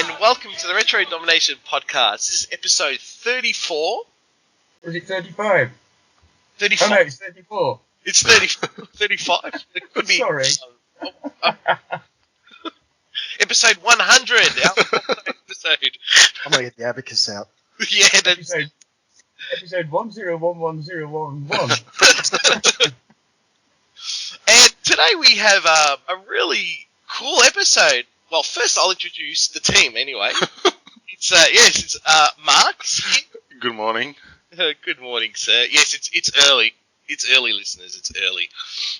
and welcome to the Retro Domination podcast. This is episode 34. Or is it 35? 35. Oh no, it's 34. It's 35. It could be. Sorry. Episode 100. Our episode. I'm going to get the abacus out. Yeah, that's... Episode 101111. And today we have a really cool episode. Well, first I'll introduce the team anyway. It's Mark. Good morning. Good morning, sir. Yes, it's early. It's early, listeners. It's early,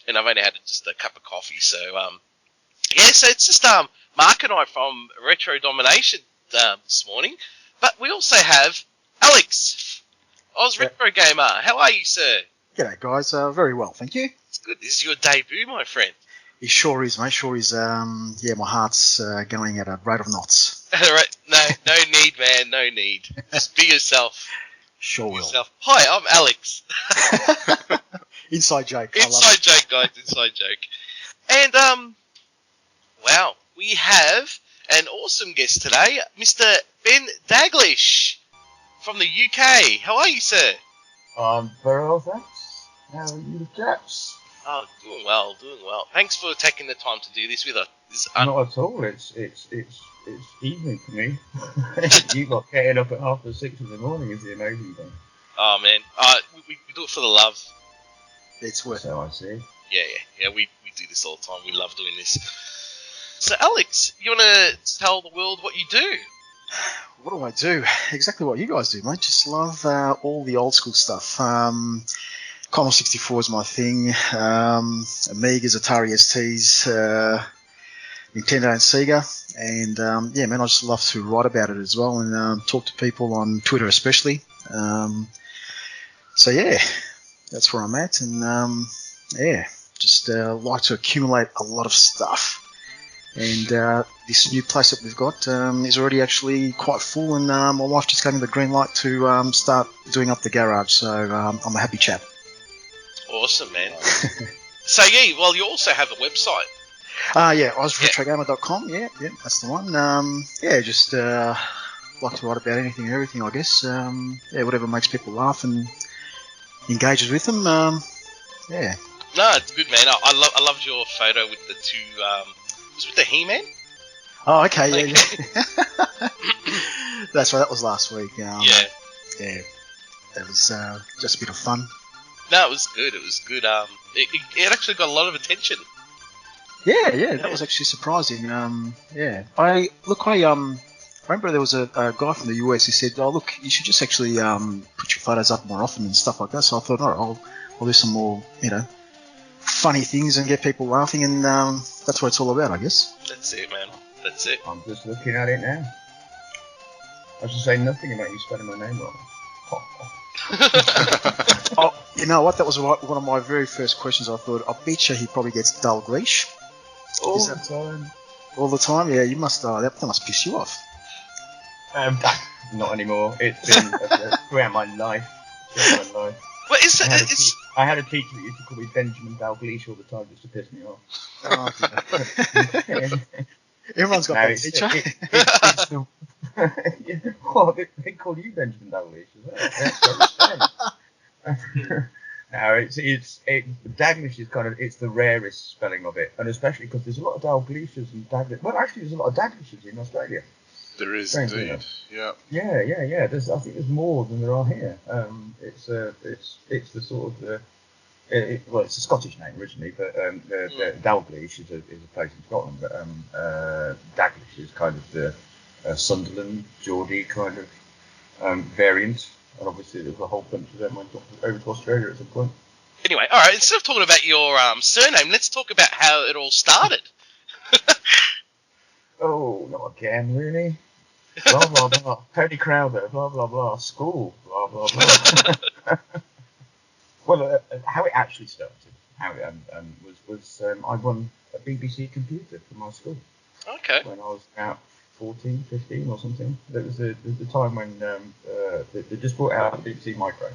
and I've only had just a cup of coffee. So so it's just Mark and I from Retro Domination this morning. But we also have Alex, Oz Retro Gamer. How are you, sir? G'day, guys. Very well, thank you. It's good. This is your debut, my friend. It sure is, mate. Sure is. My heart's going at a rate of knots. Right. No need, man. No need. Just be yourself. Sure will. Yourself. Hi, I'm Alex. Inside joke. Inside joke, guys. Inside joke. And wow, we have an awesome guest today, Mr. Ben Daglish from the UK. How are you, sir? Very well, thanks. How are you, chaps? Oh, doing well. Thanks for taking the time to do this with us. Not at all. It's evening for me. You got getting up at 6:30 in the morning is the amazing thing. Oh man, we do it for the love. It's worth it. So I see. Yeah. We do this all the time. We love doing this. So Alex, you want to tell the world what you do? What do I do? Exactly what you guys do, mate. Just love all the old school stuff. Commodore 64 is my thing. Amigas, Atari STs, Nintendo and Sega. And man, I just love to write about it as well and talk to people on Twitter especially. That's where I'm at. And just like to accumulate a lot of stuff. And this new place that we've got is already actually quite full, and my wife just gave me the green light to start doing up the garage. So I'm a happy chap. Awesome, man. So you also have a website. OzRetroGamer.com. Yeah, that's the one. Just like to write about anything and everything, I guess. Whatever makes people laugh and engages with them. No, it's good, man. I loved your photo with the two. Was it with the He-Man? Oh, okay, yeah. That's right. That was last week. Yeah. That was just a bit of fun. No, it was good. It it actually got a lot of attention. Yeah, that was actually surprising. I remember there was a guy from the US who said, "Oh, look, you should just actually put your photos up more often and stuff like that." So I thought, all right, I'll do some more, funny things and get people laughing, and that's what it's all about, I guess. That's it, man. That's it. I'm just looking at it now. I should say nothing about you spelling my name wrong. Oh, you know what? That was one of my very first questions. I thought, I bet you he probably gets Daglish. All the time. All the time? Yeah, you must. That must piss you off. Not anymore. It's been throughout my life. What is it? I had a teacher that used to call me Benjamin Daglish all the time just to piss me off. Oh, everyone's got that teacher. They call you Benjamin Daglish as well. No, Daglish is it's the rarest spelling of it, and especially because there's a lot of Dalglishes and Daglish. Well, actually, there's a lot of Daglishes in Australia. There is indeed. Yeah. Yeah. I think there's more than there are here. It's the sort of it's a Scottish name originally, but Dalglish is a place in Scotland. But Daglish is kind of the Sunderland, Geordie kind of variant. And obviously, there's a whole bunch of them went over to Australia at some point. Anyway, all right. Instead of talking about your surname, let's talk about how it all started. Oh, not again, really? Blah, blah, blah. Tony Crowther, blah, blah, blah. School, blah, blah, blah. Well, how it actually started, was I won a BBC computer for my school. Okay. When I was about 14, 15 or something. That was the time when they just brought out the BBC Micro.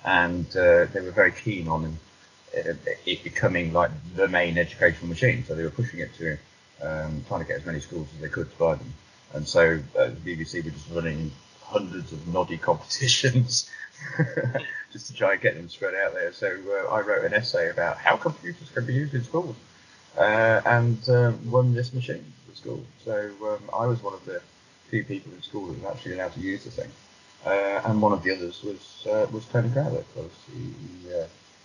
And they were very keen on it becoming like the main educational machine. So they were pushing it to trying to get as many schools as they could to buy them. And so the BBC were just running hundreds of noddy competitions just to try and get them spread out there. So I wrote an essay about how computers can be used in schools and won this machine for school. So I was one of the few people in school that was actually allowed to use the thing. And one of the others was Tony Crowther, because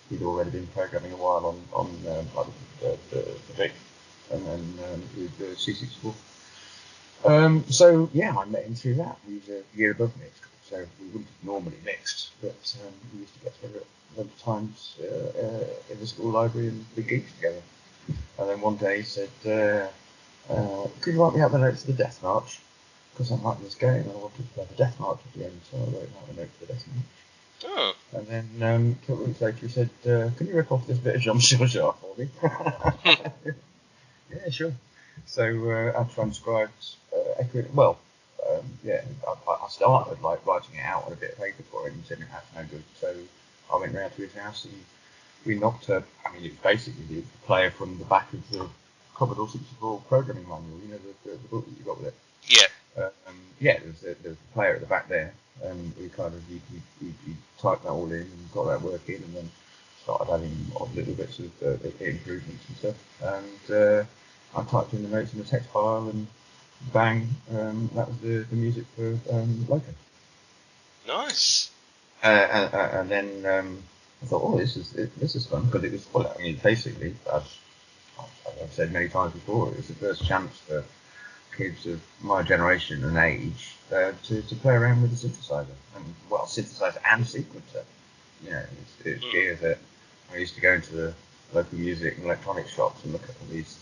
he'd already been programming a while on the VIC and then with the C64. So yeah, I met him through that. He was a year above me at school, so we wouldn't have normally mixed, but we used to get together at lunch times in the school library and be geeks together. And then one day he said, could you write me out the notes of the Death March? Because I'm writing this game and I wanted to play the Death March at the end, so I wrote out the notes of the Death March. Oh. And then a couple of weeks later he said, can you rip off this bit of Jean-Michel Jarre for me? Yeah, sure. So I transcribed I started like writing it out on a bit of paper for him and said that's no good. So I went round to his house and we knocked up. I mean, it was basically the player from the back of the Commodore 64 programming manual. You know, the book that you got with it. Yeah. There was a player at the back there, and we kind of he typed that all in and got that working, and then started adding odd little bits of improvements and stuff. And I typed in the notes in the text file, and bang, that was the music for Loco. Nice. And then I thought, oh, this is fun, because it was, well, I mean, basically, as I've said many times before, it was the first chance for kids of my generation and age to play around with the synthesizer, and synthesizer and sequencer. You know, it's gear that I used to go into the local music and electronics shops and look at all these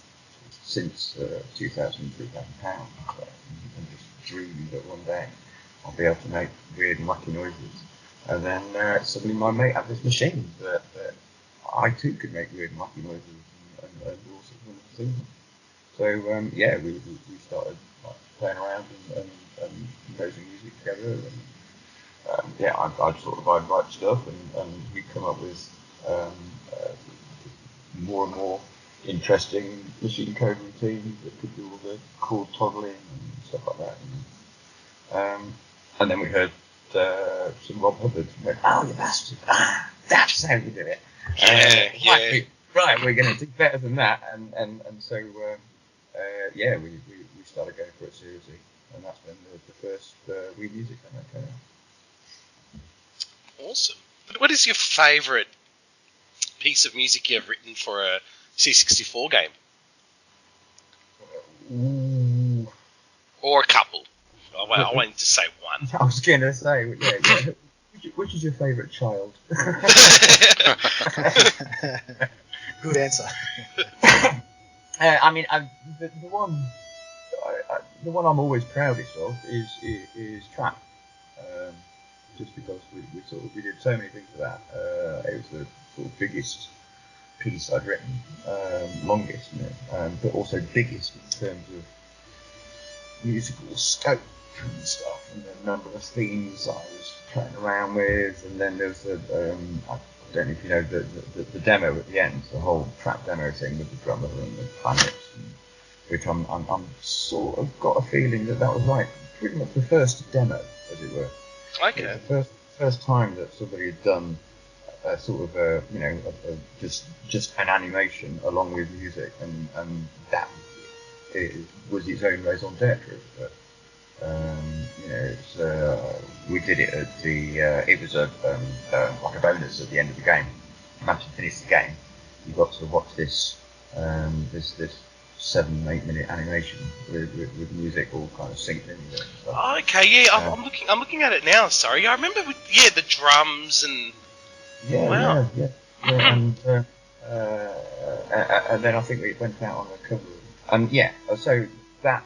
synths for £2,000, £3,000, and just dream that one day I'll be able to make weird and wacky noises. And then suddenly my mate had this machine that I too could make weird and wacky noises and also sing them. So we started like, playing around and composing music together. And I'd write stuff and we'd come up with more and more interesting machine code routines that could do all the chord toggling and stuff like that. And then we heard some Rob Hubbard and went, "Oh, you bastard! That's how you do it." Right, we're going to do better than that. And so we started going for it seriously, and that's when the first Wii Music came out. Awesome. But what is your favourite piece of music you have written for a C64 game? Ooh. Or a couple? I wanted to say one. I was going to say, yeah. Which is your favourite child? Good answer. I mean, the one I'm always proudest of is Trap. Just because we did so many things with that. It was the sort of biggest piece I'd written, longest, but also biggest in terms of musical scope and stuff, and the number of themes I was playing around with. And then there's I don't know if you know the demo at the end, the whole Trap demo thing with the drummer and the planets, which I'm sort of got a feeling that was like pretty much the first demo, as it were. Okay. It was the first time that somebody had done a sort of just an animation along with music, and that was its own raison d'être. But we did it at the it was like a bonus at the end of the game. Once you finish the game, you got to watch this 7-8 minute animation with music all kind of synced in with it and stuff. Oh, okay, yeah, I'm looking at it now. Sorry, I remember the drums and wow. Yeah. And then I think it went out on the cover. And so that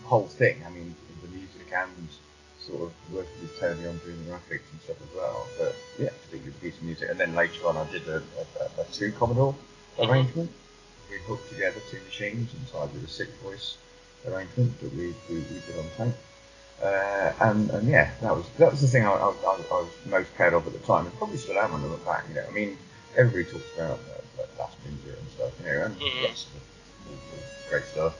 whole thing. I mean, the music and sort of working with Tony on doing the graphics and stuff as well. But yeah, particularly the piece of music. And then later on, I did a 2 Commodore arrangement. We hooked together 2 machines, and so I did a 6-voice arrangement that we did on tape. That was the thing I was most proud of at the time, and probably still am when I look back. You know, I mean, everybody talks about Last Ninja and stuff, you know, and yes, all great stuff,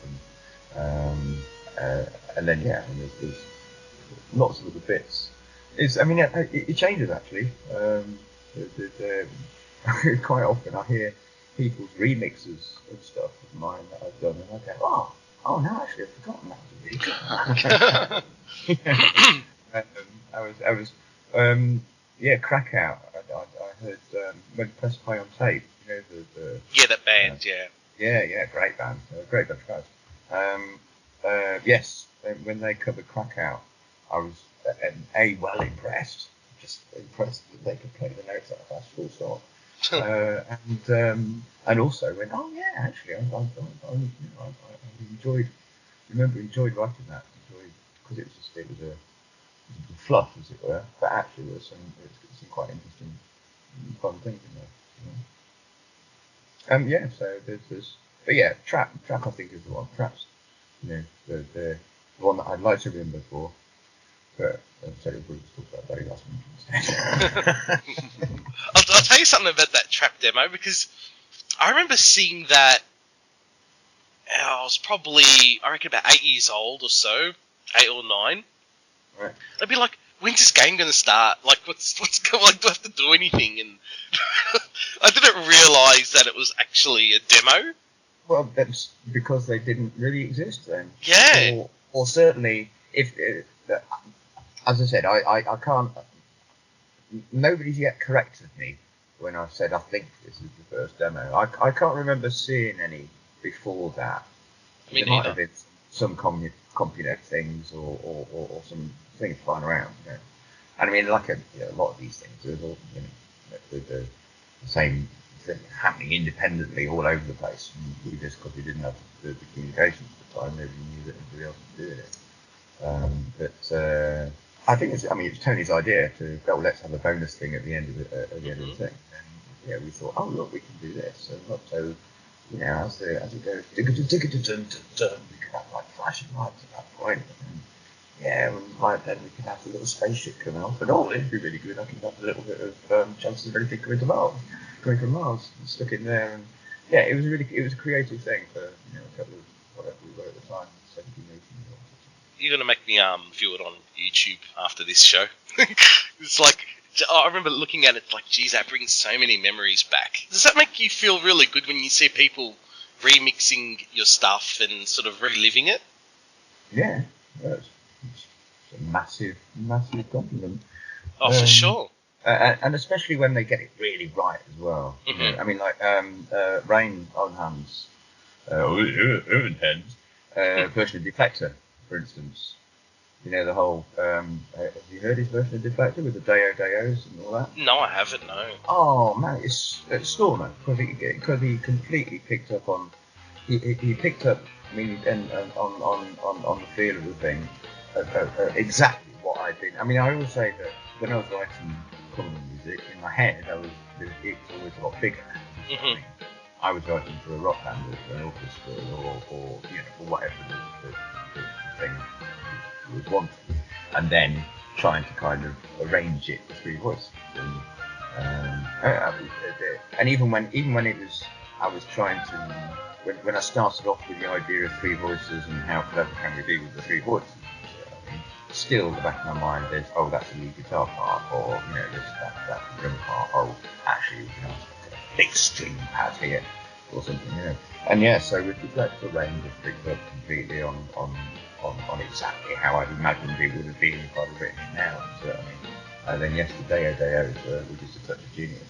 And then there's lots of little bits. It changes actually. Quite often I hear people's remixes of stuff of mine that I've done, and I go, no, actually I've forgotten that was a really good. I was Krakow. I heard when Press Play on Tape. You know the that band, yeah. Yeah, great band, great bunch of guys. Yes, when they covered Krakow, I was well impressed, just impressed that they could play the notes that fast, full stop. And also went, actually, I enjoyed writing that, because it was a fluff, as it were, but actually there was some quite interesting, fun things in there. So there's but yeah, trap I think is the one. Trap's the one that I'd like to remember for, but I'll tell you, we'll talk about Barry last week instead. I'll tell you something about that trap demo, because I remember seeing that. I was probably, I reckon, about 8 years old or so, 8 or 9. Right. I'd be like, when's this game going to start? Like, what's going? Like, do I have to do anything? And I didn't realise that it was actually a demo. Well, that's because they didn't really exist then. Yeah. Or certainly, if as I said, I can't. Nobody's yet corrected me when I said I think this is the first demo. I can't remember seeing any before that. There might have been some CompuNet things or some things flying around. And I mean, like a lot of these things, there's all the same thing happening independently all over the place. And we just, because we didn't have the communications at the time, nobody knew that anybody else was doing it. But I think it's Tony's idea to go, let's have a bonus thing at the end of the thing. And we thought, oh look, we can do this. And look, so as it goes, we can have like flashing lights at that point. And then we can have the little spaceship come out. But it'd be really good. I can have a little bit of chances of anything coming from Mars, stuck in there. And it was a creative thing for a couple of whatever we were at the time, 17, 18 years old. You're gonna make me view it on YouTube after this show. It's like, I remember looking at it like, geez, that brings so many memories back. Does that make you feel really good when you see people remixing your stuff and sort of reliving it? Yeah, it's a massive compliment. Oh, for sure. And especially when they get it really right as well. Mm-hmm. I mean, like Rain Owenhand's version of Deflector, for instance. The whole. Have you heard his version of Deflector with the Deos and all that? No, I haven't. No. Oh man, it's Stormer, because he completely picked up on. He picked up. I mean, and on the feel of the thing, exactly what I'd been. I mean, I always say that when I was writing common music in my head, it was always a lot bigger. Mm-hmm. I was writing for a rock band or an orchestra or for whatever the thing was wanted, and then trying to kind of arrange it for three voices. And even when it was, I was trying to. When I started off with the idea of three voices and how clever can we be with the three voices, still in the back of my mind there's, that's a lead guitar part, or there's that drum part, actually a big string pad here or something, and so with the range was picked up completely on exactly how I'd imagined it would have been if I'd have written it now. And then yesterday Deos were just a touch of genius.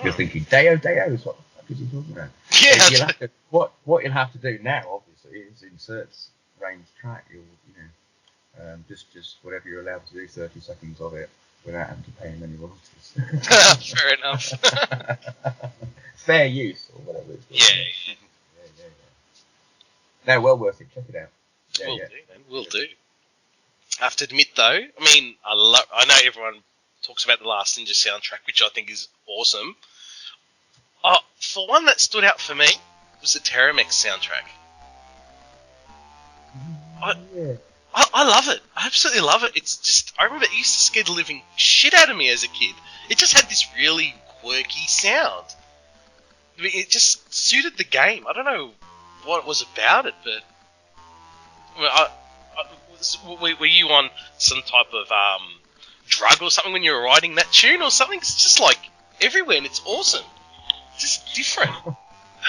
You're thinking Deo is what the fuck is he talking about? Yeah. What you'll have to do now, obviously, is insert Rain's track. Just whatever you're allowed to do, 30 seconds of it without having to pay him any royalties. Fair enough. Fair use or whatever it's called. Yeah. No, well worth it. Check it out. Will do, man. Will do. I have to admit, though, I mean, I know everyone talks about the Last Ninja soundtrack, which I think is awesome. For one that stood out for me was the Terramex soundtrack. I love it. I absolutely love it. It's just, I remember it used to scare the living shit out of me as a kid. It just had this really quirky sound. I mean, it just suited the game. I don't know what it was about it, but Were you on some type of drug or something when you were writing that tune or something? It's just like everywhere, and it's awesome. It's just different. Are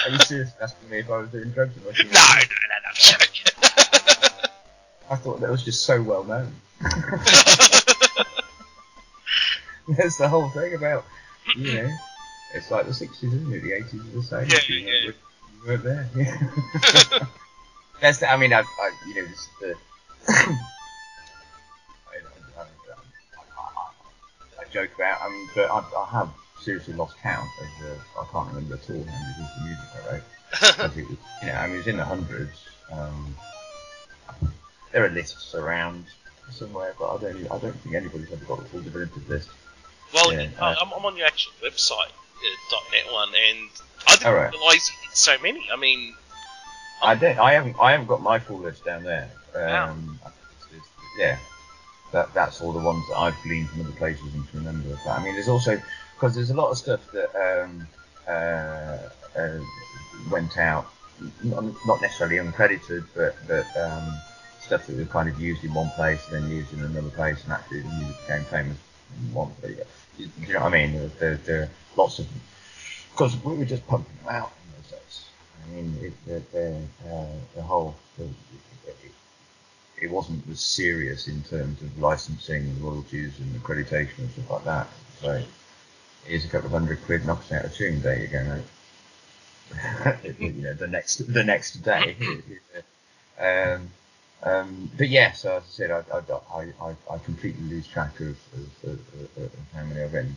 you serious asking me if I was doing drugs? No, I'm joking. I thought that was just so well known. That's the whole thing about, it's like the 60s, isn't it? The 80s are the same. Yeah. You weren't there. Yeah. That's the, I mean, I this is the. I joke about. I mean, but I have seriously lost count of I can't remember at all how many pieces of music I wrote. Because it was, I mean, it was in the hundreds. There are lists around somewhere, but I don't think anybody's ever got the full definitive list. Well, I'm on your actual website, .net one, and I didn't realise you did so many. I mean, I haven't got my full list down there. Wow. That's all the ones that I've gleaned from other places and to remember. But I mean, there's also because there's a lot of stuff that went out, not necessarily uncredited, but stuff that was kind of used in one place and then used in another place, and actually the music became famous in one place. Do you know what I mean? There are lots of, because we were just pumping them out in those days. I mean, the whole, it wasn't as serious in terms of licensing, royalties, and accreditation and stuff like that. So here's a couple of £100 knocks out a tune. There you go, mate. The next day. But yeah, so as I said, I completely lose track of how many I've written,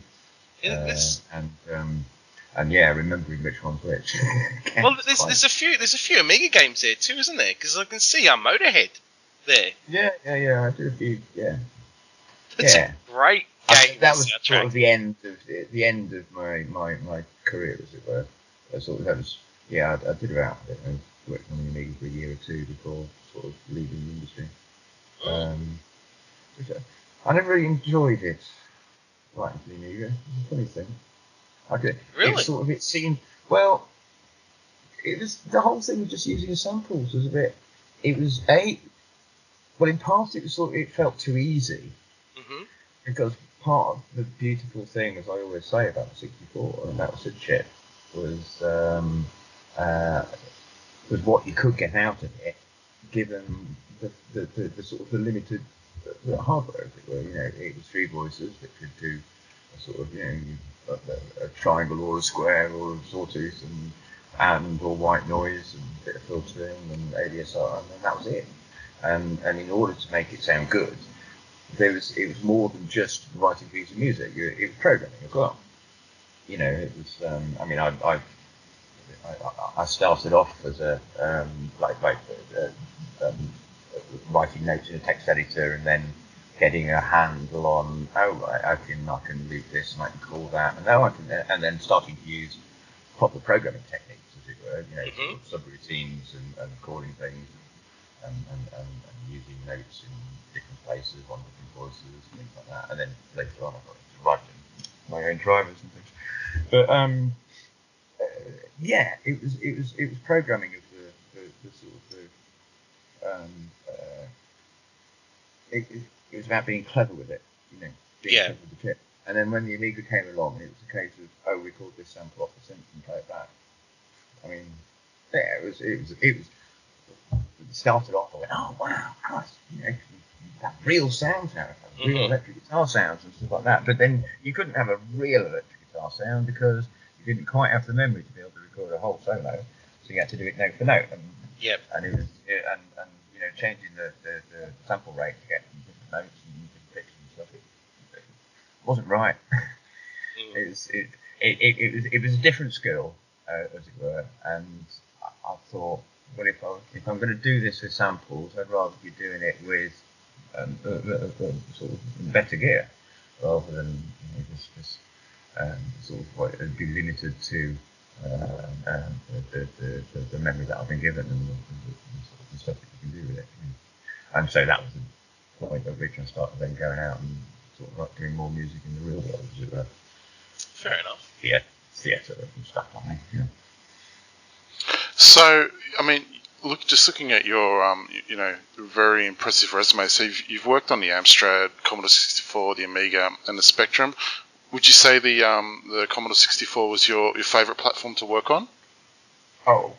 and yeah, remembering which one's which. Well, there's a few Amiga games there too, isn't there? Because I can see Motorhead there. Yeah, I did a few. Yeah, that's a great game. That was sort of the end of my career, as it were. I did about worked on the Amiga for a year or two before sort of leaving the industry. I never really enjoyed it writing for the Amiga. It's a funny thing. Really? It seemed, well, it was, the whole thing was just using samples was a bit, in part it felt too easy. Mm-hmm. Because part of the beautiful thing, as I always say about the 64 and about the chip, was what you could get out of it, given the sort of the limited hardware, as it were. It was 3 voices that could do a sort of a triangle or a square or a sawtooth and or white noise and a bit of filtering and ADSR, and then that was it. And in order to make it sound good, it was more than just writing a piece of music. It was programming as well. It was. I mean, I started off as a writing notes in a text editor, and then getting a handle on I can loop this and I can call that, and then starting to use proper programming techniques, as it were. Sort of subroutines and calling things and using notes in different places on different voices and things like that. And then later on, I got into writing my own drivers and things. But it was programming of the sort of it was about being clever with it, being clever with the chip. And then when the Amiga came along, it was a case of record this sample off the synth and play it back. I mean, yeah, it started off. I went, oh wow, Christ, that real sounds now, real electric guitar sounds and stuff like that. But then you couldn't have a real electric guitar sound because you didn't quite have the memory to be able to record a whole solo, so you had to do it note for note. And it was changing the sample rate to get different notes and different pitches and stuff. It wasn't right. It was a different skill, as it were, and I thought, well, if I'm going to do this with samples, I'd rather be doing it with sort of better gear rather than just sort of what would be limited to the memory that I've been given and the stuff that you can do with it. And so that was the point at which I started then going out and sort of doing more music in the real world, as it were. Fair enough. Theatre and stuff like that. So, I mean, just looking at your very impressive resume. So you've worked on the Amstrad, Commodore 64, the Amiga, and the Spectrum. Would you say the Commodore 64 was your favourite platform to work on? Oh,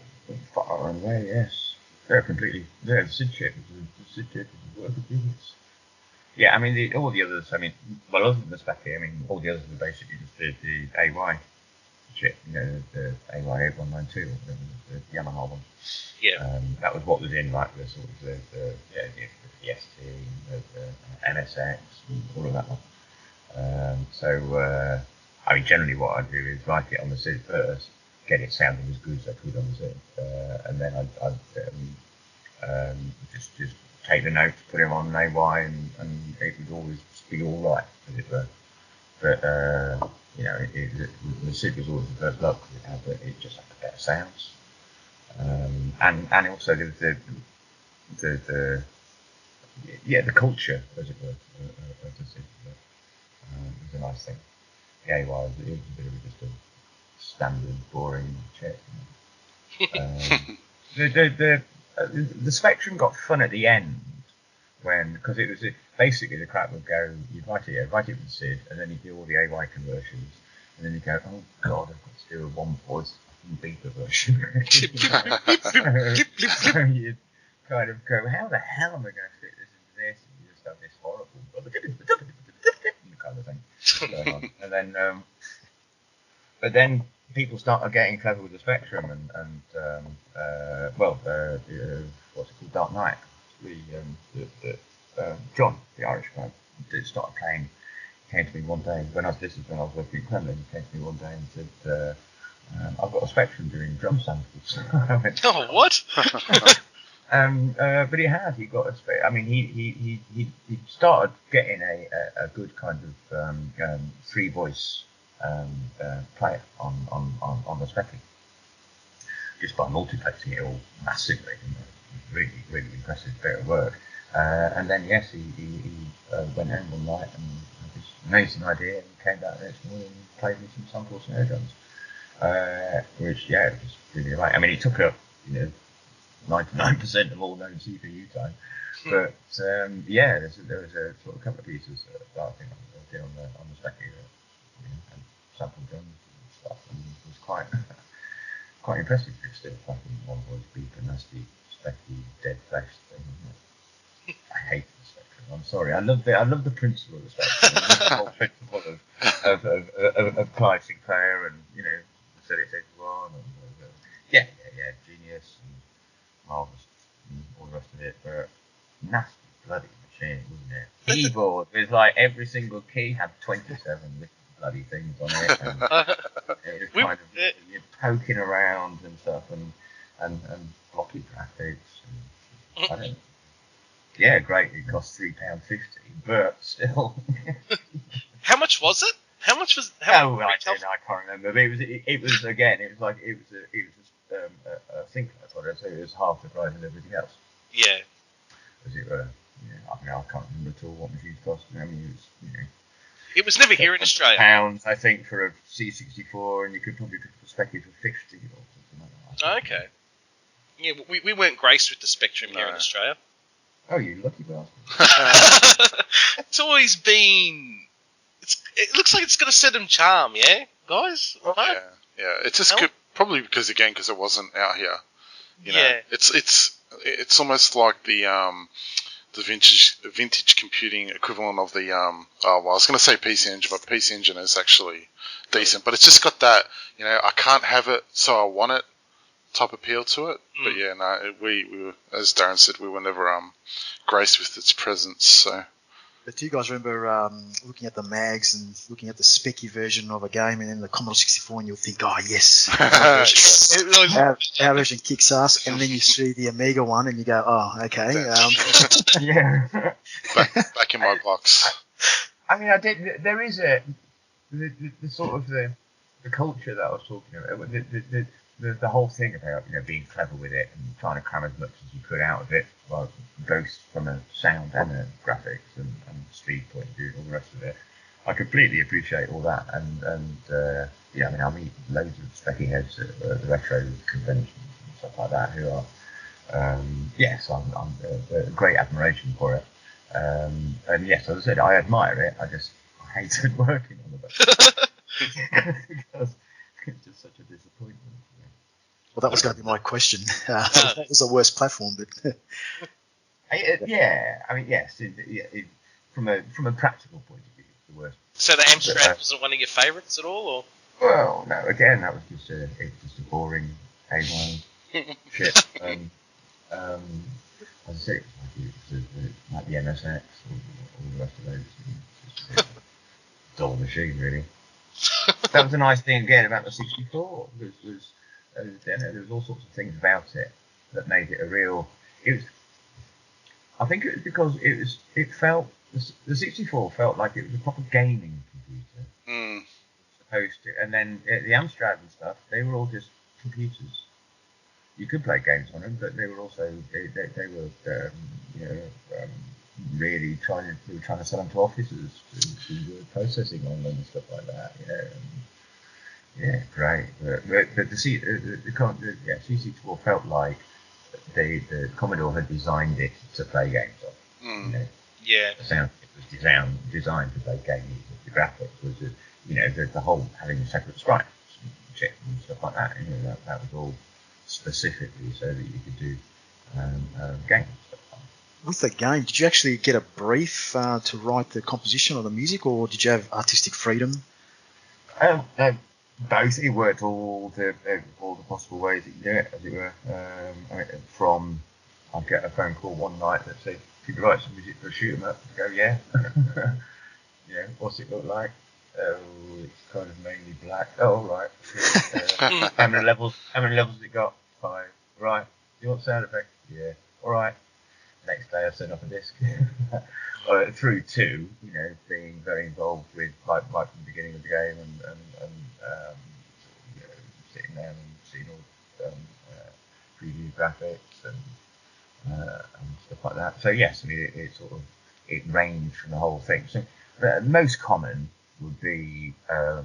far and away, yes. They're completely. Yeah, the SID chip. The SID chip is worth of business. Yeah, I mean, all the others. I mean, well, other than the Speccy, I mean, all the others were basically just the AY chip. The AY 8192, the Yamaha one. Yeah. That was what was in like the sort of the ST, the MSX, and all of that one. So I mean, generally what I'd do is write it on the SID first, get it sounding as good as I could on the SID, and then I'd just take the notes, put them on an AY, and it would always be all right, as it were. But the SID was always the first look, but it just had the better sounds. And also the culture, as it were, of the SID was a nice thing. The AY was a bit of just a standard, boring check. The Spectrum got fun at the end because it was basically the crap would go. You'd write it with the SID, and then you do all the AY conversions, and then you go, oh god, I've got to do a one voice beeper version. So you'd kind of go, how the hell am I going to fit this into this? And you just have this horrible kind of thing going on, and then. But then people started getting clever with the Spectrum, and what's it called, Dark Knight. John, the Irish guy, started playing. Came to me one day when I was working at Kremlin. He came to me one day and said, "I've got a Spectrum doing drum samples." I went, Oh, what? But he got a. I mean, he started getting a good kind of free voice player on the Spectrum, just by multiplexing it all massively. Really, really impressive bit of work. And then yes, he went home one night and had this amazing idea, and came back the next morning and played me some sample snare drums, which was really right. I mean, it took up 99% of all known CPU time, but there was a sort of couple of pieces that I think I did on the Spectrum. And sample drums and stuff, and it was quite impressive. It's still fucking one voice beep, a nasty, specky, dead flesh thing. I hate the Spectrum. I'm sorry. I love the principle of the Spectrum. The whole principle of Clive Sinclair and ZX81 and genius and marvelous and all the rest of it. But nasty bloody machine, wasn't it? Keyboard with like every single key had 27 bloody things on it, and it was kind of you're poking around and stuff, and blocky graphics. And I don't. Yeah, great. It cost £3.50, but still. How much was it? I can't remember. But it was I think that's what I said. It was half the price of everything else. Yeah. As it were. Yeah, I mean, I can't remember at all what machines cost. I mean, it was It was never here in Australia. £6, I think, for a C64, and you could probably pick up a Speccy for 50 or something like that. Okay. Yeah, we weren't graced with the Spectrum here in Australia. Oh, you lucky bastard. It's always been... It looks like it's got a certain charm, yeah, guys? Oh, yeah. It's just probably because it wasn't out here. You know, it's almost like the vintage computing equivalent of the I was going to say PC Engine, but PC Engine is actually decent. But it's just got that, I can't have it, so I want it type appeal to it. But we were, as Darren said, we were never graced with its presence. So. But do you guys remember looking at the mags and looking at the specky version of a game, and then the Commodore 64, and you'll think, oh yes, our version kicks ass, and then you see the Amiga one, and you go, oh okay, yeah. Back in my box. I mean, there is the sort of the culture that I was talking about, the whole thing about being clever with it and trying to cram as much as you could out of it, well, both from a sound and a graphics and speed point of view and all the rest of it. I completely appreciate all that, and I mean, I meet loads of specky heads at the retro conventions and stuff like that who are yes, I'm a great admiration for it. And yes, as I said, I admire it. I just hated working on the boat because it's just such a disappointment. Well, that was going to be my question. What was the worst platform? But yeah, I mean, yes, from a practical point of view, it's the worst. So the Amstrad wasn't one of your favourites at all, or? Well, no, again, that was just a boring A1 shit. As I say, like the MSX or all the rest of those. It's just a dull machine, really. That was a nice thing again about the 64. There was all sorts of things about it that made it a real. I think it was because it felt the 64 felt like it was a proper gaming computer. Supposed to, and then the Amstrad and stuff, they were all just computers. You could play games on them, but they were also they were really trying to sell them to officers to do word processing on them and stuff like that. Yeah, great. But the CC4 felt like the Commodore had designed it to play games on. Yeah. It was designed to play games. The graphics was, the whole having separate sprites and shit and stuff like that. That was all specifically so that you could do games. With the game, did you actually get a brief to write the composition or the music, or did you have artistic freedom? Both. It worked all the possible ways that you do it, as it were. I'd get a phone call one night that said, "Could you write some music for a shoot 'em up?" Go, yeah. What's it look like? Oh, it's kind of mainly black. Oh, all right. How many levels has it got? 5. Right. You want sound effects? Yeah. All right. Next day I sent off a disc. Through to, being very involved with right from the beginning of the game and sitting there and seeing all preview graphics and stuff like that. So yes, I mean it ranged from the whole thing. So most common would be I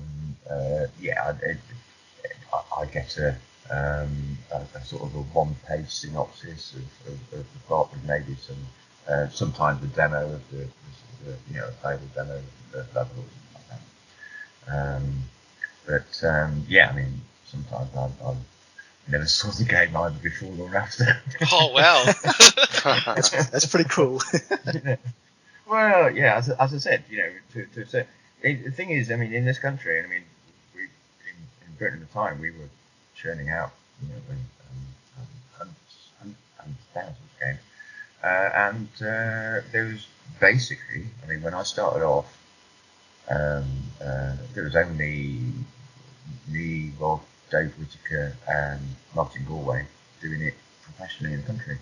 get a sort of a one-page synopsis of the plot with maybe sometimes a demo of the a playable demo of the level or something like that. I mean sometimes I've never saw the game either before or after. Oh wow, that's pretty cool. Well, yeah, as I said, to say, the thing is, I mean, in this country, I mean, in Britain at the time, we were churning out, hundreds, thousands of games, and there was basically, I mean, when I started off, there was only me, Rob, Dave Whittaker, and Martin Galway doing it professionally in the country.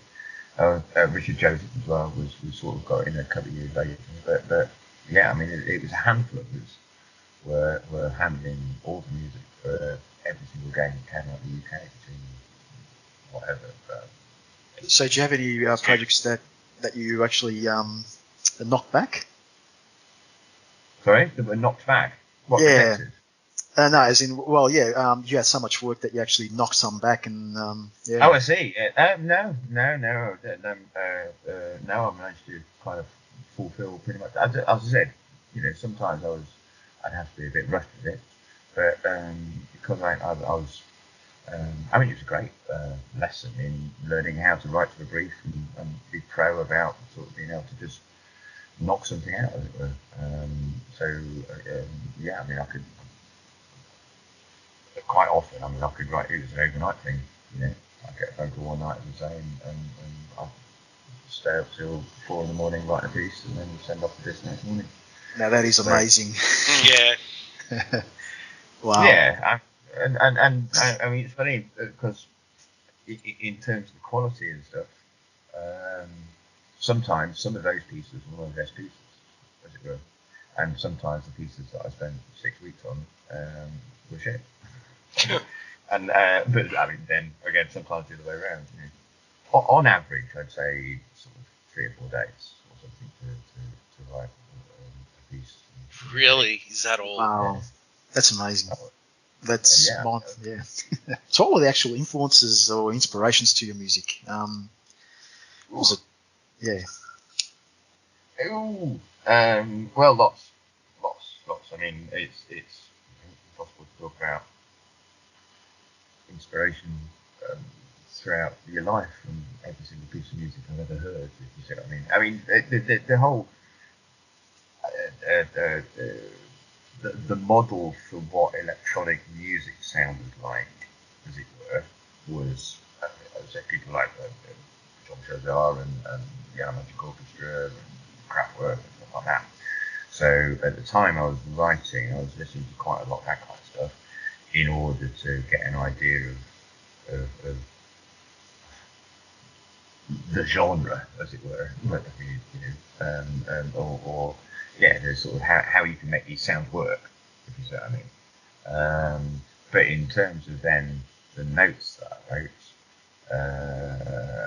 Richard Joseph as well was sort of got in a couple of years later, but yeah, I mean it was a handful of us were handling all the music for every single game that came out of the UK between whatever. So do you have any projects that you actually knocked back? Sorry, that were knocked back. What, yeah. Protected? No, as in, well, yeah, you had so much work that you actually knocked some back, and yeah. Oh, I see. No. Now I managed to kind of fulfil pretty much. As I said, sometimes I'd have to be a bit rushed with it, but because I was, I mean, it was a great lesson in learning how to write to a brief and be pro about sort of being able to just knock something out, as it were. I mean, I could. Quite often, I mean, I could write. It was an overnight thing, I'd get a phone call one night and say, and I'd stay up till 4 a.m, write a piece, and then send off the disc next morning. Now that is amazing. Yeah. Wow. Yeah, and I mean, it's funny because in terms of the quality and stuff, sometimes some of those pieces were one of the best pieces, as it were, and sometimes the pieces that I spent 6 weeks on were shit. But I mean, then again, sometimes the other way around. On average, I'd say sort of 3 or 4 days or something to write a piece. Really? Is that all? Wow, that's amazing. That's Yeah. mine. Yeah. So, what were the actual influences or inspirations to your music? Was it? Yeah. Ooh, well, lots. I mean, it's impossible to talk about inspiration um, throughout your life from every single piece of music I've ever heard. If you see what I mean. I mean, the whole the model for what electronic music sounded like, as it were, was as I said, people like John Chazar and Yellow Magic Orchestra and Kraftwerk and stuff like that. So at the time I was writing, I was listening to quite a lot of that kind of stuff in order to get an idea of the genre, as it were, or yeah, the sort of how you can make these sounds work, if you see what I mean. But in terms of then the notes that I wrote,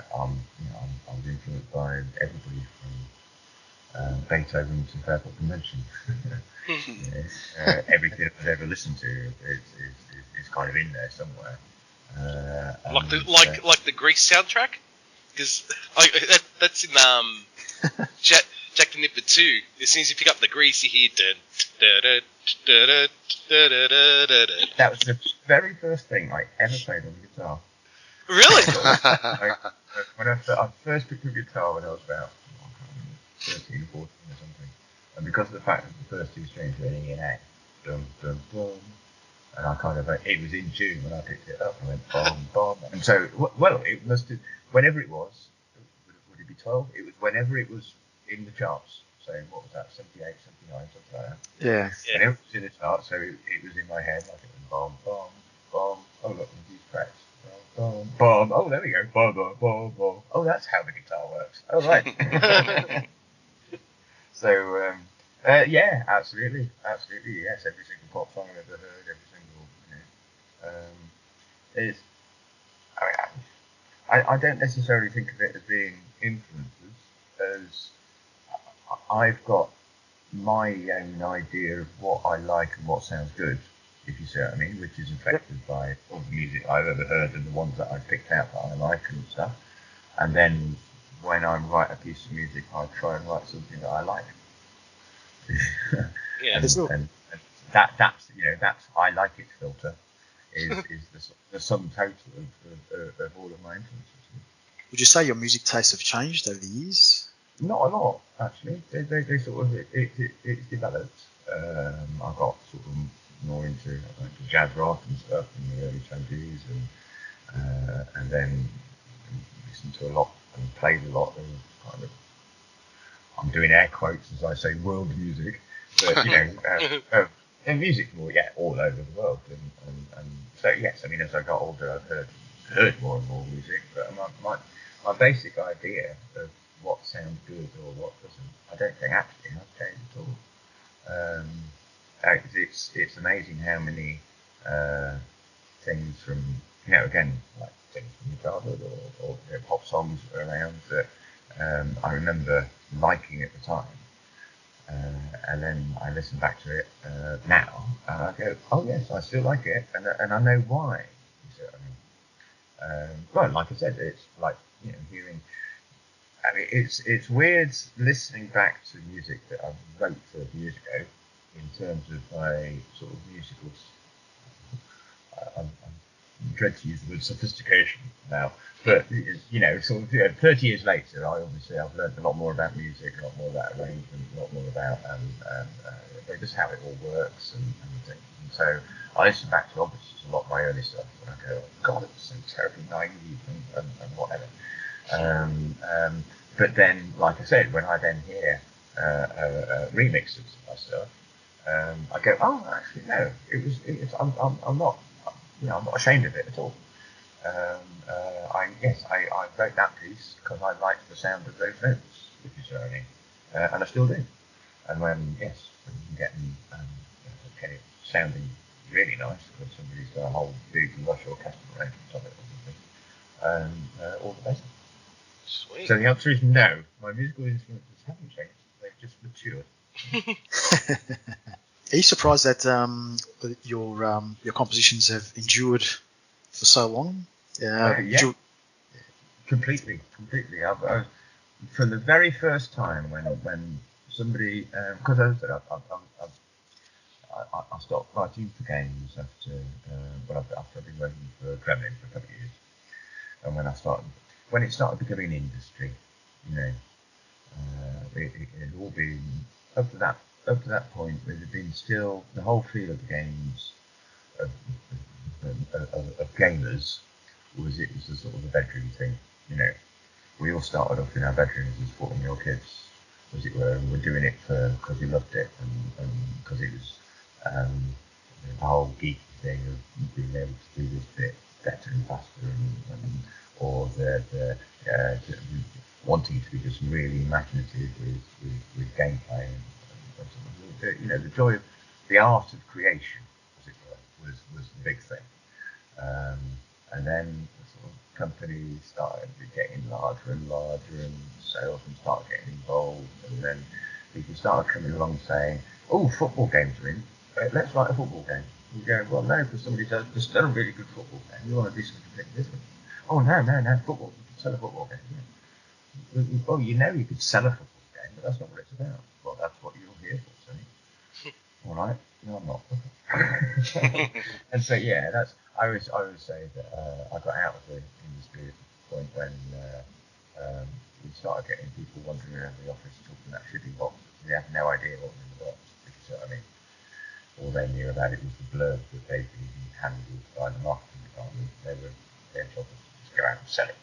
I was influenced by everybody from Beethoven to Fairport Convention. Everything I've ever listened to is kind of in there somewhere. Like the Grease soundtrack, because that's in Jack the Nipper 2. As soon as you pick up the Grease, you hear That was the very first thing I ever played on the guitar. Really? When I first picked up guitar when I was about 13 or 14 or something, and because of the fact that the first two strings were in E and A, dum dum dum, and I kind of it was in June when I picked it up and went bomb bomb, and so well it must have whenever it was, would it be 12? It was whenever it was in the charts. So what was that, 78, 79, something like that. Yeah. Whenever it was in the charts, so it was in my head like it was bomb bomb bomb. Oh look, these cracks. Bomb, bomb. Oh, there we go. Bomb, bomb, bomb, bomb. Oh, that's how the guitar works. Oh, right. So, yeah, absolutely. Yes, every single pop song I've ever heard, every single, is. I don't necessarily think of it as being influences, as I've got my own idea of what I like and what sounds good, if you see what I mean, which is affected by all the music I've ever heard and the ones that I've picked out that I like and stuff. And then when I write a piece of music, I try and write something that I like. Yeah. and that's I like it filter is the sum total of all of my influences. Would you say your music tastes have changed over the years? Not a lot, actually. They sort of it's developed. I got sort of more into jazz rock and stuff in the early 20s, and then listened to a lot and played a lot of kind of, I'm doing air quotes as I say, world music, but and music all over the world, and so yes, I mean as I got older, I've heard more and more music, but my basic idea of what sounds good or what doesn't, I don't think actually has changed at all. It's amazing how many things from again like things from your childhood or pop songs around that I remember liking at the time, and then I listen back to it now and I go, oh yes, I still like it, and I know why. You see what I mean? Well, like I said, it's like hearing. I mean, it's weird listening back to music that I wrote 30 years ago in terms of my sort of musical. I dread to use the word sophistication now, but sort of 30 years later, I've learned a lot more about music, a lot more about arrangement, a lot more about just how it all works and things. And so I listen back to obviously a lot of my early stuff, and I go, oh, God, it was so terribly naive and whatever. But then, like I said, when I then hear remixes of my stuff, I go, oh, actually, no, I'm not, I'm not ashamed of it at all. I wrote that piece because I liked the sound of those notes, if you see what I mean, and I still do. And when you get it sounding really nice, because somebody's got a whole big lush orchestral arrangement of it or something, all the best. Sweet. So the answer is no. My musical influences haven't changed. They've just matured. Are you surprised that your compositions have endured for so long? Yeah, completely. From the very first time when somebody, because as I said, I stopped writing for games after after I've been working for Kremlin for a couple of years, and when it started becoming an industry, you know, it had all been up to that point. There had been still the whole feel of the games of, of gamers was the sort of the bedroom thing, you know. We all started off in our bedrooms as 14-year-old kids, as it were, and we're doing it because we loved it and because it was the whole geek thing of being able to do this bit better and faster, or the wanting to be just really imaginative with gameplay and you know, the joy of the art of creation, as it were, was the big thing. And then the sort of companies started getting larger and larger, and salesmen started getting involved, and then people started coming along saying, "Oh, football games are in. Let's write a football game." You go, "Well, no, because somebody does just done a really good football game. You want to do something completely different." "Oh, no, football. You can sell a football game." Yeah. Well, you know you could sell a football game, but that's not what it's about. Well, that's what you're here for, Sonny. All right? No, I'm not. And so, yeah, I always say that I got out of the industry at the point when we started getting people wandering around the office talking about shipping boxes. They had no idea what was in the box, if you see what I mean. All they knew about it was the blurb that they'd been handled by the marketing department. Their job was to just go out and sell it.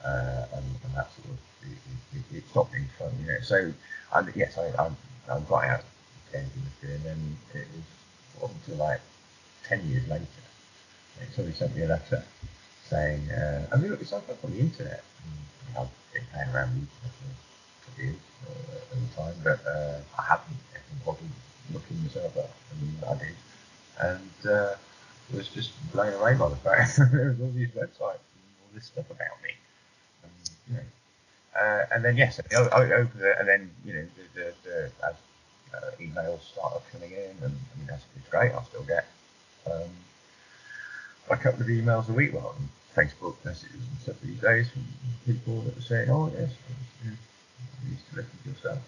And that sort of, it stopped being fun, you know. So, yes, I got out of the games industry, and then it wasn't until like 10 years later, somebody sent me a letter saying, I mean, it's like up on the internet. I've been playing around with it for years at the time, but I haven't bothered looking myself up, and I did. And was just blown away by the fact that there was all these websites and all this stuff about me. You know. And then, yes, I opened it, and then, you know, as emails started coming in, and I mean, that's great. I still get a couple of emails a week, well, Facebook messages and stuff these days from people that are saying, "Oh, yes, I used to listen to your stuff,"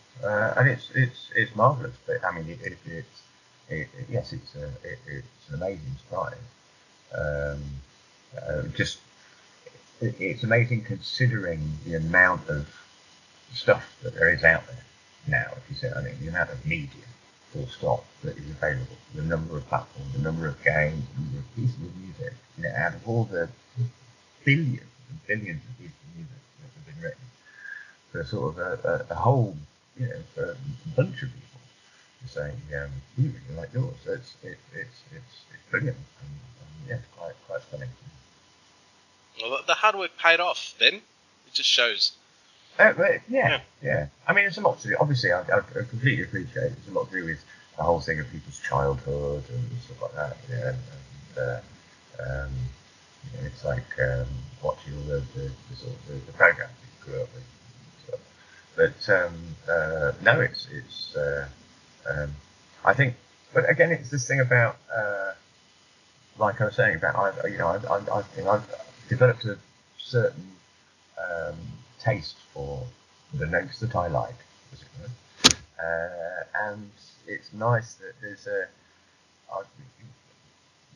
and it's marvelous. But I mean, yes, it's an amazing surprise. Just it's amazing considering the amount of stuff that there is out there now. If you say, I mean, the amount of media, full stop, that is available, the number of platforms, the number of games, the number of pieces of music, you know, out of all the billions and billions of pieces of music that have been written, for sort of a whole, you know, for a bunch of people to say, we really like yours. So it's brilliant, and yeah, it's quite stunning. Well, the hard work paid off then. It just shows. Yeah. I mean, it's a lot to do. Obviously, I completely appreciate it's a lot to do with the whole thing of people's childhood and stuff like that. Yeah, and you know, it's like watching all the sort of the programs that you grew up with. But no, it's I think. But again, it's this thing about like I was saying about I think I've developed a certain taste for the notes that I like, as it were. And it's nice that I've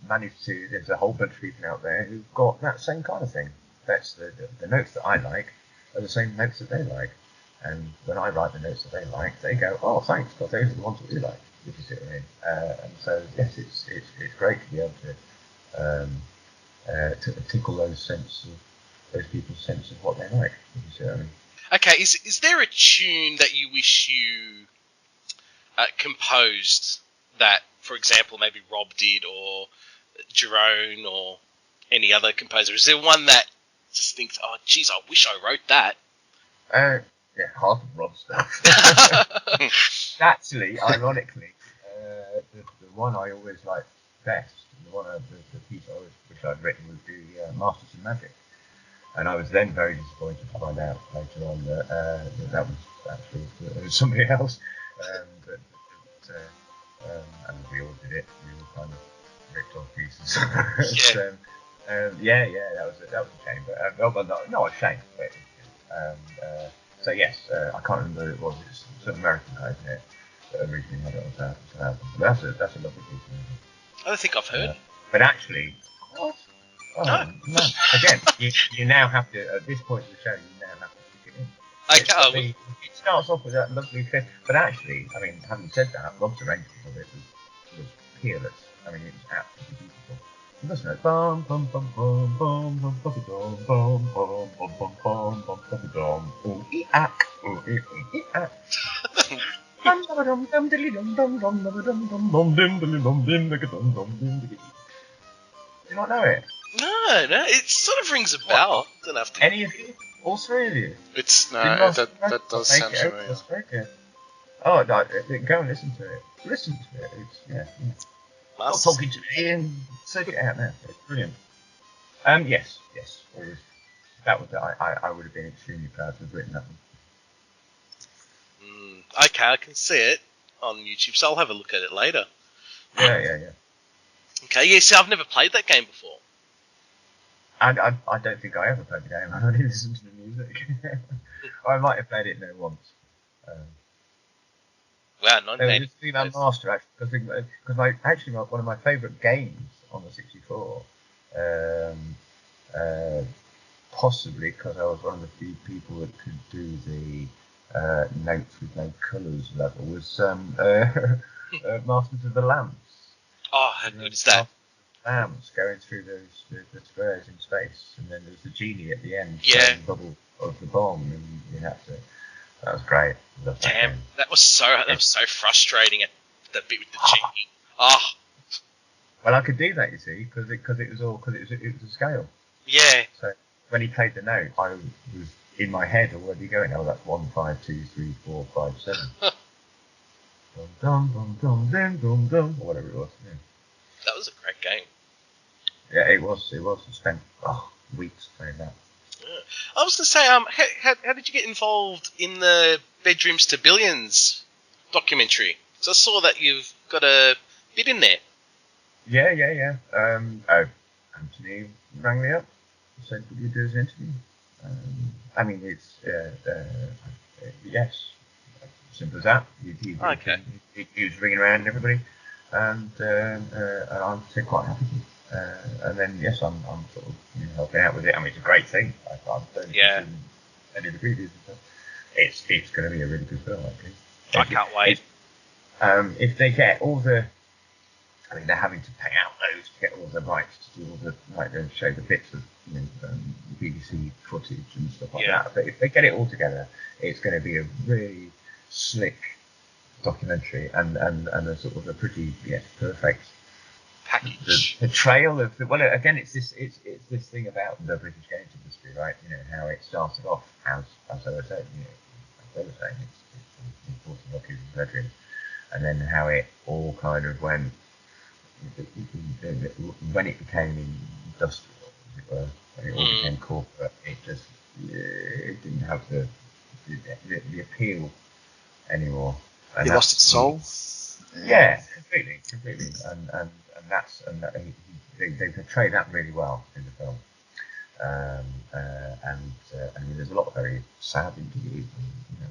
managed to, there's a whole bunch of people out there who've got that same kind of thing. That's the notes that I like are the same notes that they like. And when I write the notes that they like, they go, "Oh, thanks, because those are the ones that we like," if you see what I mean. And so, yes, it's great to be able to tickle those people's sense of what they like, if you see what I mean. Okay, is there a tune that you wish you composed that, for example, maybe Rob did, or Jerome, or any other composer? Is there one that just thinks, "Oh, geez, I wish I wrote that"? Yeah, half of Rob's stuff. Actually, ironically, the one I always liked best, the piece I always wish I'd written was the Masters of Magic. And I was then very disappointed to find out later on that was actually somebody else. So, it's, yeah, that was a shame, but not a shame. But, so yes, I can't remember who it was. It's some American guy here that originally had it on Southampton. But that's a lovely piece of music. I don't think I've heard. But actually, what? Oh, no. Again, you now have to, at this point of the show, you now have to stick it in. It starts off with that lovely thing, but actually, I mean, having said that, Rob's arrangement of it was peerless. I mean, it was absolutely beautiful. Listen to it. Bum bum bum bum bum bum bum bum bum bum bum bum bum bum bum bum. Ooh ee ack. Ooh ee ack. Dum dum dum dum dilly dum dum dum dum dum dum dum dim dilly dum dim digga dum dum dim digga. Do you not know it? No, it sort of rings a bell. Don't have to. Any of you? All three of you? It's no, that does sound familiar. That's very good. Oh, no, go and listen to it. Listen to it. It's yeah. Stop talking to me and take it out now. It's brilliant. Yes. Always. That was I would have been extremely proud to have written that one. Okay, I can see it on YouTube, so I'll have a look at it later. Yeah. Okay, yeah. See, I've never played that game before. I don't think I ever played the game. I only listened to the music. I might have played it once. Wow, It was female master actually, because one of my favourite games on the 64, possibly because I was one of the few people that could do the notes with no colours level, was Masters of the Lamps. Oh, how good is that? Lamps going through the squares in space, and then there's the genie at the end. Yeah. The bubble of the bomb, and you have to. That was great. Damn, that was so frustrating at the bit with the genie. Oh. Well, I could do that, you see, because it was a scale. Yeah. So when he played the note, I was in my head already going, oh, that's 1, 5, 2, 3, 4, 5, 7. Dum dum dum dum dum dum, or whatever it was. Yeah. That was a great game. Yeah, it was. I spent weeks playing that. Yeah. I was going to say, how did you get involved in the Bedrooms to Billions documentary? So I saw that you've got a bit in there. Yeah. Anthony rang me up and said, "Would you do an interview?" I mean, it's yes, simple as that. He was ringing around everybody, and I'm still quite happy. And then yes, I'm sort of helping out with it. I mean, it's a great thing. I've done any of the previews and stuff. It's going to be a really good film, actually. I can't wait. If they get all the, I mean, they're having to pay out those to get all the rights to do all the, like, they show the bits of BBC footage and stuff like that. But if they get it all together, it's going to be a really slick documentary and a sort of a pretty perfect package. The trail of again, it's this thing about the British games industry, right? How it started off as I was saying, it's important looking bedrooms, and then how it all kind of went when it became industrial, as it were, when it all became corporate. It didn't have the appeal anymore. It lost its soul. Yeah, completely, and they portray that really well in the film. I mean, there's a lot of very sad interviews, and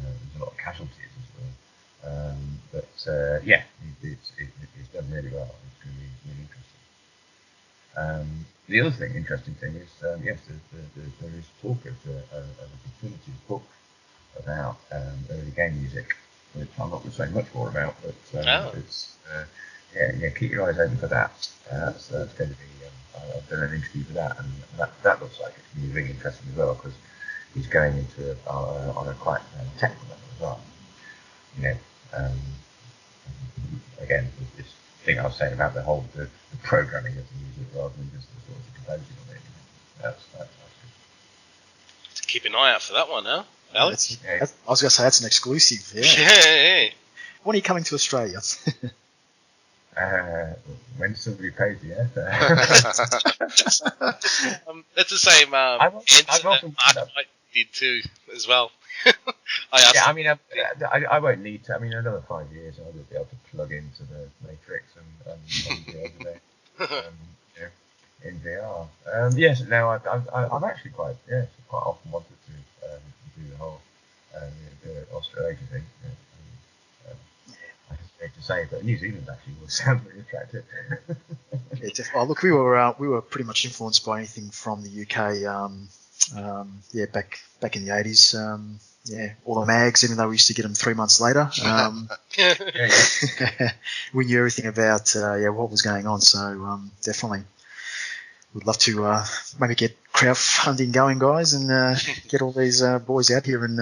there's a lot of casualties as well. But it's done really well. It's going to be really interesting. The other interesting thing is, yes, there is talk of a definitive book about early game music, which I'm not going to say much more about, but it's keep your eyes open for that. That's going to be. I've done an interview for that, and that looks like it's going to be really interesting as well, because he's going into on a quite technical level as well. Again, this thing I was saying about the programming of the music rather than just the sort of composing of it. That's good. Keep an eye out for that one, huh, Alex? I was going to say that's an exclusive. Yeah. When are you coming to Australia? When somebody pays you, yeah. That's the same. I've often I did too, as well. I mean, I won't need to. I mean, another 5 years, I will be able to plug into the Matrix and be over there. You know, in VR. Yes, now I've actually quite often wanted to do the whole the Australasia thing. I hesitate to say, but New Zealand actually would sound really attractive. Yeah, definitely. Oh, look, we were pretty much influenced by anything from the UK. Back in the 80s. All the mags, even though we used to get them 3 months later. We knew everything about what was going on. So definitely, would love to maybe get crowdfunding going, guys, and get all these boys out here and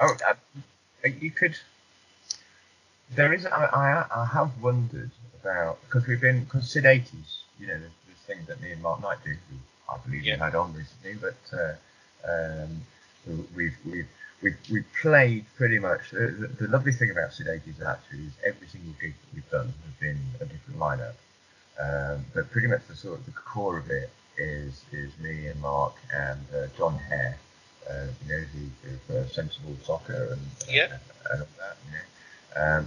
Oh, you could. There is. I have wondered about because Sid 80s, you know, the thing that me and Mark Knight do, who I believe you had on recently, but we've played pretty much. The lovely thing about Sid 80s actually is every single gig that we've done has been a different lineup. But pretty much the core of it is me and Mark and John Hare, you know, who Sensible Soccer and all that, you know.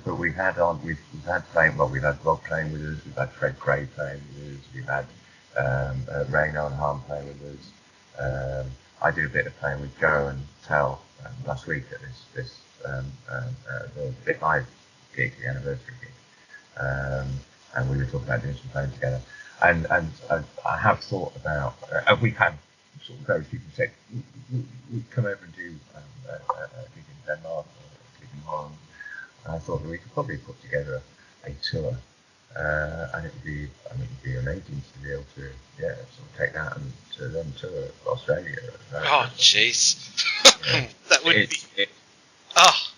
But we've had Rob playing with us, we've had Fred Gray playing with us, we've had Rayno and Harm playing with us. I did a bit of playing with Joe and Tal last week at this the Bit Live gig, the anniversary gig. And we were talking about doing some playing together. And I have thought about, we've had sort of various people say, we'd come over and do a gig in Denmark or a gig in Holland. And I thought that we could probably put together a tour. And it would be amazing to be able to, sort of take that and to then tour Australia. Oh, jeez. That would be.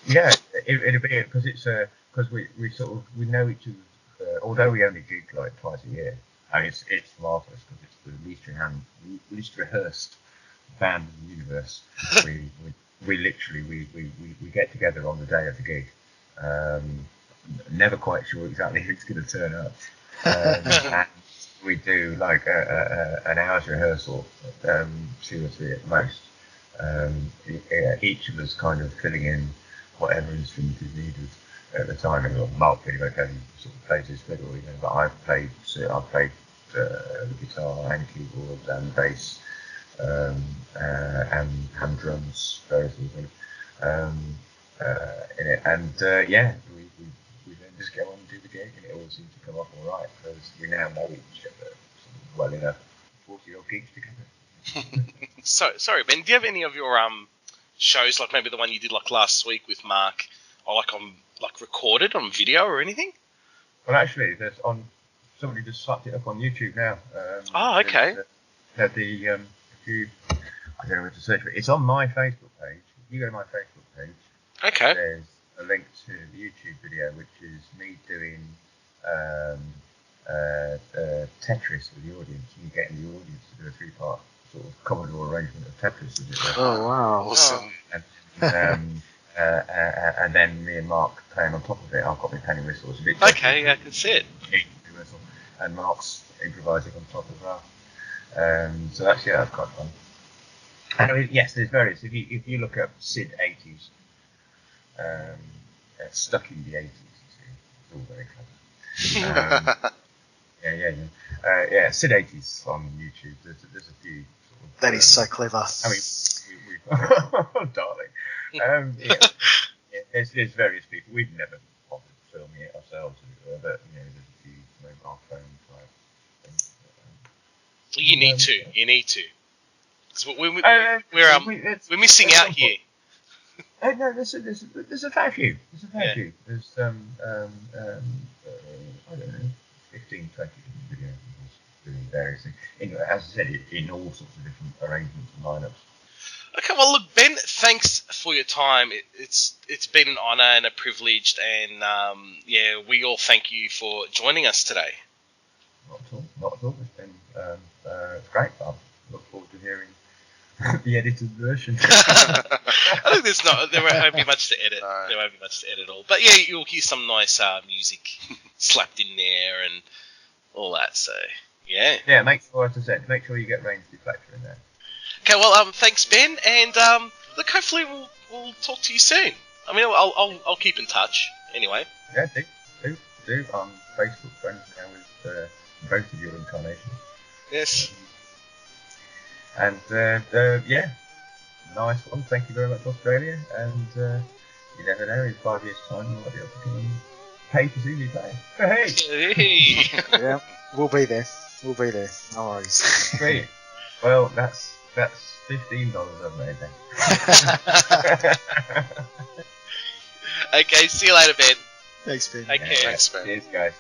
Yeah, it'd be because because we know each other. Although we only gig like twice a year, and it's marvelous because it's the least rehearsed band in the universe. we literally get together on the day of the gig. Never quite sure exactly who's going to turn up. And we do like an hour's rehearsal, 2 or 3 at most. Each of us kind of filling in whatever instrument is needed at the time. And Mark pretty much only sort of plays his fiddle, you know, but I've played the guitar and keyboards and bass and hand drums, various things. In it, and we then just go on and do the gig, and it all seems to come off all right because we now know each other well enough. 40-odd gigs together. Sorry, Ben. Do you have any of your shows, like maybe the one you did like last week with Mark, or like recorded on video or anything? Well, actually, somebody just slapped it up on YouTube now. Okay. I don't know where to search for it. It's on my Facebook page. If you go to my Facebook page, okay, there's a link to the YouTube video, which is me doing Tetris with the audience, and getting the audience to do a 3-part sort of Commodore arrangement of Tetris, as it were. Oh wow, awesome! And then me and Mark playing on top of it. I've got my penny whistle. It's a bit okay, yeah, I can see it. Whistle, and Mark's improvising on top as well. So that's quite fun. And I mean, yes, there's various. If you look up Sid 80s, stuck in the 80s, you see, it's all very clever. Sid 80s on YouTube. There's a few. Sort of, that is so clever. I mean, darling. There's various people. We've never bothered filming it ourselves, but there's a few mobile phone type things. You need to. Because we're missing out here. No, there's a fair few. There's I don't know, 15, 20 videos doing various things. As I said, in all sorts of different arrangements and lineups. Okay, well, look, Ben, thanks for your time. It's been an honour and a privilege, and we all thank you for joining us today. Not at all. It's been great. I look forward to hearing the edited version. I think there won't be much to edit. No. There won't be much to edit at all. But yeah, you'll hear some nice music slapped in there and all that. So yeah. Yeah, make sure you get range deflector in there. Okay, well, thanks, Ben, and look, hopefully we'll talk to you soon. I mean, I'll keep in touch, Anyway. Yeah, do. I'm Facebook friends now with both of your incarnations. Yes. And yeah, nice one. Thank you very much, Australia. And you never know, in 5 years' time, you might be able to come and pay to see me play. Hey! Hey. Yeah, we'll be there. We'll be there. No worries. Great. Well, that's $15 I've made then. Okay, see you later, Ben. Thanks, Ben. Take care. Thanks, Ben. Cheers, guys.